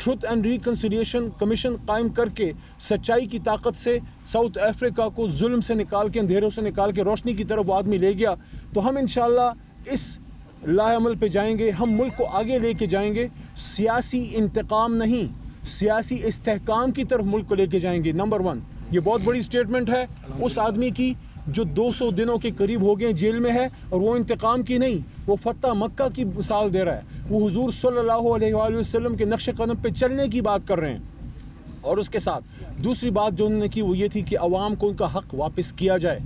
Truth and reconciliation commission قائم کر کے سچائی کی طاقت سے ساؤتھ افریقہ کو ظلم سے نکال کے، اندھیروں سے نکال کے روشنی کی طرف وہ آدمی لے گیا، تو ہم انشاءاللہ اس لاہ عمل پہ جائیں گے، ہم ملک کو آگے لے کے جائیں گے، سیاسی انتقام نہیں، سیاسی استحکام کی طرف ملک کو لے کے جائیں گے۔ نمبر 1 یہ بہت بڑی سٹیٹمنٹ ہے اس آدمی کی جو 200 دنوں کے قریب ہو گئے جیل میں ہے، اور وہ انتقام کی نہیں، وہ فتح مکہ کی مثال دے رہا ہے، وہ حضور صلی اللہ علیہ وآلہ وسلم کے نقش قدم پہ چلنے کی بات کر رہے ہیں۔ اور اس کے ساتھ دوسری بات جو انہوں نے کی وہ یہ تھی کہ عوام کو ان کا حق واپس کیا جائے،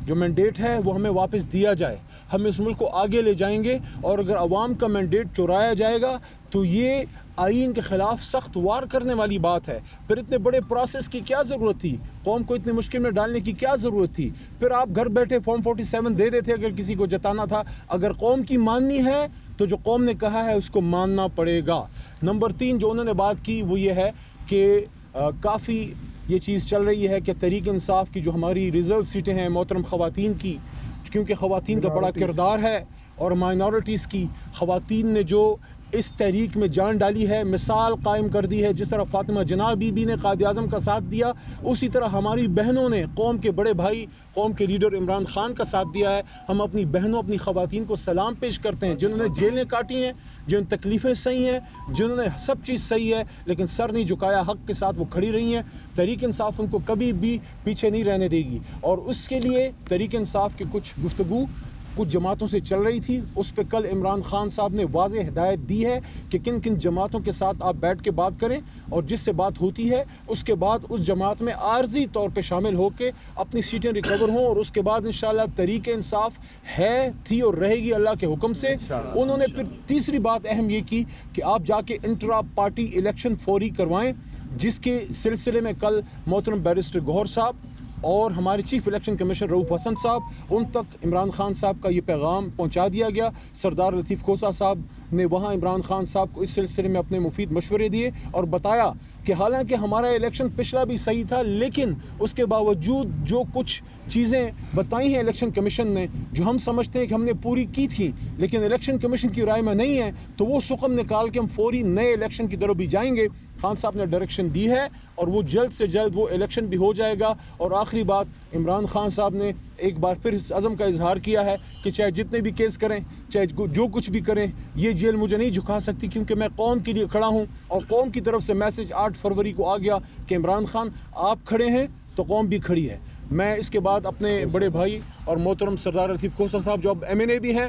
جو مینڈیٹ ہے وہ ہمیں واپس دیا جائے، ہم اس ملک کو آگے لے جائیں گے، اور اگر عوام کا مینڈیٹ چرایا جائے گا تو یہ آئین کے خلاف سخت وار کرنے والی بات ہے۔ پھر اتنے بڑے پروسیس کی کیا ضرورت تھی؟ قوم کو اتنے مشکل میں ڈالنے کی کیا ضرورت تھی؟ پھر آپ گھر بیٹھے فارم 47 دے دیتے اگر کسی کو جتانا تھا۔ اگر قوم کی ماننی ہے تو جو قوم نے کہا ہے اس کو ماننا پڑے گا۔ نمبر 3 جو انہوں نے بات کی وہ یہ ہے کہ کافی یہ چیز چل رہی ہے کہ تحریک انصاف کی جو ہماری ریزرو سیٹیں ہیں محترم خواتین کی، کیونکہ خواتین کا بڑا کردار ہے، اور مائنورٹیز کی خواتین نے جو اس تحریک میں جان ڈالی ہے، مثال قائم کر دی ہے، جس طرح فاطمہ جناح بی بی نے قائد اعظم کا ساتھ دیا، اسی طرح ہماری بہنوں نے قوم کے بڑے بھائی قوم کے لیڈر عمران خان کا ساتھ دیا ہے۔ ہم اپنی بہنوں اپنی خواتین کو سلام پیش کرتے ہیں، جنہوں نے جیلیں کاٹی ہیں، جن تکلیفیں سہی ہیں، جنہوں نے سب چیز صحیح ہے لیکن سر نہیں جھکایا، حق کے ساتھ وہ کھڑی رہی ہیں۔ تحریک انصاف ان کو کبھی بھی پیچھے نہیں رہنے دے گی، اور اس کے لیے تحریک انصاف کی کچھ گفتگو کچھ جماعتوں سے چل رہی تھی، اس پہ کل عمران خان صاحب نے واضح ہدایت دی ہے کہ کن کن جماعتوں کے ساتھ آپ بیٹھ کے بات کریں، اور جس سے بات ہوتی ہے اس کے بعد اس جماعت میں عارضی طور پہ شامل ہو کے اپنی سیٹیں ریکور ہوں، اور اس کے بعد انشاءاللہ تحریک انصاف ہے، تھی اور رہے گی اللہ کے حکم سے۔ انہوں نے پھر تیسری بات اہم یہ کی کہ آپ جا کے انٹرا پارٹی الیکشن فوری کروائیں، جس کے سلسلے میں کل محترم بیرسٹر گوہر صاحب اور ہمارے چیف الیکشن کمیشنر رؤوف حسن صاحب، ان تک عمران خان صاحب کا یہ پیغام پہنچا دیا گیا۔ سردار لطیف کھوسہ صاحب نے وہاں عمران خان صاحب کو اس سلسلے میں اپنے مفید مشورے دیے، اور بتایا کہ حالانکہ ہمارا الیکشن پچھلا بھی صحیح تھا، لیکن اس کے باوجود جو کچھ چیزیں بتائی ہیں الیکشن کمیشن نے جو ہم سمجھتے ہیں کہ ہم نے پوری کی تھی، لیکن الیکشن کمیشن کی رائے میں نہیں ہے، تو وہ سقم نکال کے ہم فوری نئے الیکشن کی طرف بھی جائیں گے۔ خان صاحب نے ڈائریکشن دی ہے، اور وہ جلد سے جلد وہ الیکشن بھی ہو جائے گا۔ اور آخری بات، عمران خان صاحب نے ایک بار پھر اس عزم کا اظہار کیا ہے کہ چاہے جتنے بھی کیس کریں، چاہے جو کچھ بھی کریں، یہ جیل مجھے نہیں جھکا سکتی، کیونکہ میں قوم کے لیے کھڑا ہوں، اور قوم کی طرف سے میسج 8 فروری کو آ گیا کہ عمران خان آپ کھڑے ہیں تو قوم بھی کھڑی ہے۔ میں اس کے بعد اپنے بڑے بھائی اور محترم سردار لطیف کھوسہ صاحب جو اب MNA بھی ہیں،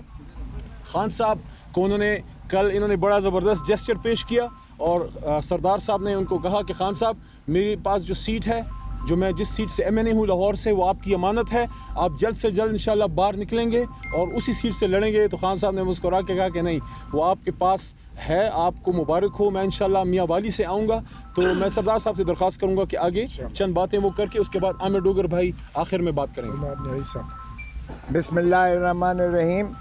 خان صاحب کو انہوں نے بڑا زبردست جیسچر پیش کیا، اور سردار صاحب نے ان کو کہا کہ خان صاحب میرے پاس جو سیٹ ہے، جو میں جس سیٹ سے MNA ہوں لاہور سے، وہ آپ کی امانت ہے، آپ جلد سے جلد انشاءاللہ باہر نکلیں گے اور اسی سیٹ سے لڑیں گے۔ تو خان صاحب نے مسکرا کے کہا کہ نہیں، وہ آپ کے پاس ہے، آپ کو مبارک ہو، میں انشاءاللہ میاں والی سے آؤں گا۔ تو میں سردار صاحب سے درخواست کروں گا کہ آگے چند باتیں وہ کر کے اس کے بعد عامر ڈوگر بھائی آخر میں بات کریں گے۔ بسم اللہ الرحمن الرحیم۔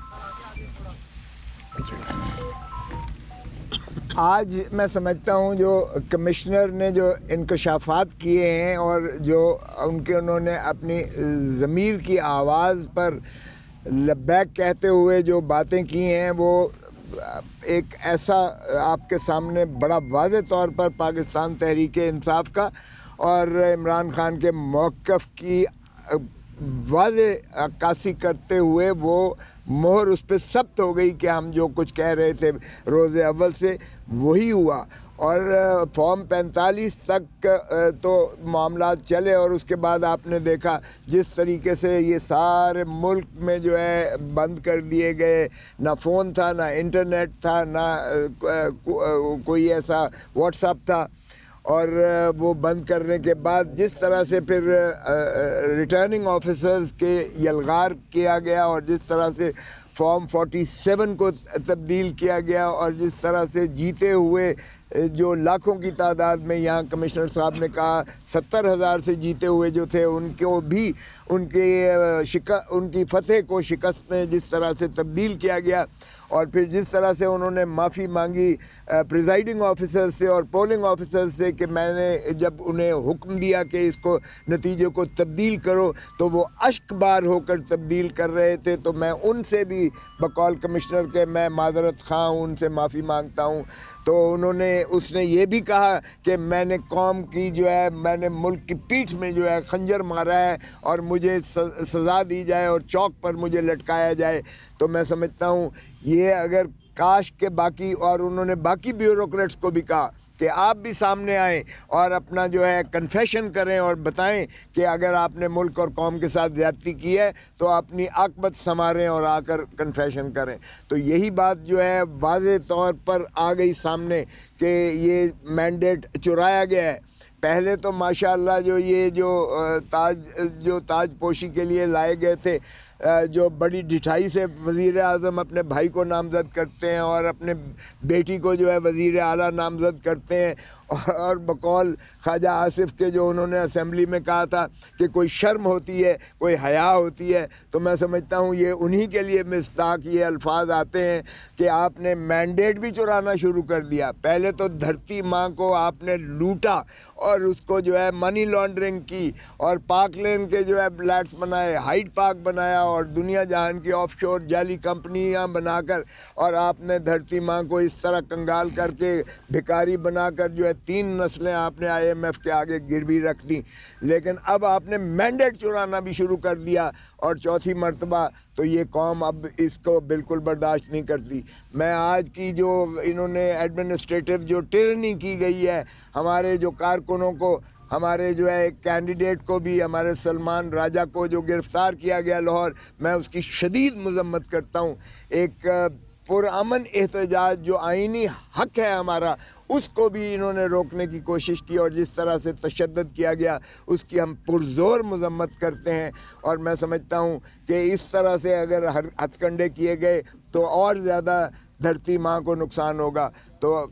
آج میں سمجھتا ہوں جو کمشنر نے جو انکشافات کیے ہیں، اور جو انہوں نے اپنی ضمیر کی آواز پر لبیک کہتے ہوئے جو باتیں کی ہیں، وہ ایک ایسا آپ کے سامنے بڑا واضح طور پر پاکستان تحریک انصاف کا اور عمران خان کے موقف کی واضح عکاسی کرتے ہوئے وہ مہر اس پہ ثبت ہو گئی کہ ہم جو کچھ کہہ رہے تھے روز اول سے وہی ہوا۔ اور فارم 45 تک تو معاملات چلے، اور اس کے بعد آپ نے دیکھا جس طریقے سے یہ سارے ملک میں جو ہے بند کر دیے گئے، نہ فون تھا، نہ انٹرنیٹ تھا، نہ کوئی ایسا واٹس ایپ تھا، اور وہ بند کرنے کے بعد جس طرح سے پھر ریٹرننگ آفیسرز کے یلغار کیا گیا، اور جس طرح سے فارم 47 کو تبدیل کیا گیا، اور جس طرح سے جیتے ہوئے جو لاکھوں کی تعداد میں، یہاں کمشنر صاحب نے کہا 70,000 سے جیتے ہوئے جو تھے، ان کو بھی ان کی فتح کو شکست میں جس طرح سے تبدیل کیا گیا، اور پھر جس طرح سے انہوں نے معافی مانگی پریزائڈنگ آفیسر سے اور پولنگ آفیسر سے کہ میں نے جب انہیں حکم دیا کہ اس کو نتیجے کو تبدیل کرو تو وہ اشک بار ہو کر تبدیل کر رہے تھے، تو میں ان سے بھی بقول کمشنر کے میں معذرت خواہ ہوں، ان سے معافی مانگتا ہوں۔ تو اس نے یہ بھی کہا کہ میں نے قوم کی جو ہے میں نے ملک کی پیٹھ میں جو ہے خنجر مارا ہے اور مجھے سزا دی جائے اور چوک پر مجھے لٹکایا جائے۔ تو میں سمجھتا ہوں یہ اگر کاش کے باقی، اور انہوں نے باقی بیوروکریٹس کو بھی کہا کہ آپ بھی سامنے آئیں اور اپنا جو ہے کنفیشن کریں اور بتائیں کہ اگر آپ نے ملک اور قوم کے ساتھ زیادتی کی ہے تو اپنی عاقبت سنواریں اور آ کر کنفیشن کریں۔ تو یہی بات جو ہے واضح طور پر آ گئی سامنے کہ یہ مینڈیٹ چرایا گیا ہے۔ پہلے تو ماشاءاللہ جو تاج پوشی کے لیے لائے گئے تھے، جو بڑی ڈٹھائی سے وزیر اعظم اپنے بھائی کو نامزد کرتے ہیں اور اپنے بیٹی کو جو ہے وزیر اعلیٰ نامزد کرتے ہیں، اور بقول خواجہ آصف کے جو انہوں نے اسمبلی میں کہا تھا کہ کوئی شرم ہوتی ہے، کوئی حیا ہوتی ہے، تو میں سمجھتا ہوں یہ انہی کے لیے مصداق یہ الفاظ آتے ہیں کہ آپ نے مینڈیٹ بھی چرانا شروع کر دیا۔ پہلے تو دھرتی ماں کو آپ نے لوٹا اور اس کو جو ہے منی لانڈرنگ کی اور پاک لین کے جو ہے فلیٹس بنائے، ہائیڈ پارک بنایا اور دنیا جہان کی آف شور جعلی کمپنیاں بنا کر، اور آپ نے دھرتی ماں کو اس طرح کنگال کر کے بھکاری بنا کر جو ہے 3 نسلیں آپ نے IMF کے آگے گروی رکھ دیں۔ لیکن اب آپ نے مینڈیٹ چرانا بھی شروع کر دیا اور چوتھی مرتبہ، تو یہ قوم اب اس کو بالکل برداشت نہیں کرتی۔ میں آج کی جو انہوں نے ایڈمنسٹریٹو جو ٹرنی کی گئی ہے ہمارے جو کارکنوں کو، ہمارے جو ہے کینڈیڈیٹ کو بھی، ہمارے سلمان راجہ کو جو گرفتار کیا گیا لاہور، میں اس کی شدید مذمت کرتا ہوں۔ ایک پرامن احتجاج جو آئینی حق ہے ہمارا، اس کو بھی انہوں نے روکنے کی کوشش کی، اور جس طرح سے تشدد کیا گیا اس کی ہم پرزور مذمت کرتے ہیں۔ اور میں سمجھتا ہوں کہ اس طرح سے اگر ہتھ کنڈے کیے گئے تو اور زیادہ دھرتی ماں کو نقصان ہوگا۔ تو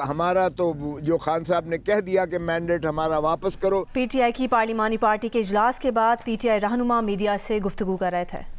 ہمارا تو جو خان صاحب نے کہہ دیا کہ مینڈیٹ ہمارا واپس کرو۔ PTI کی پارلیمانی پارٹی کے اجلاس کے بعد PTI رہنما میڈیا سے گفتگو کر رہے تھے۔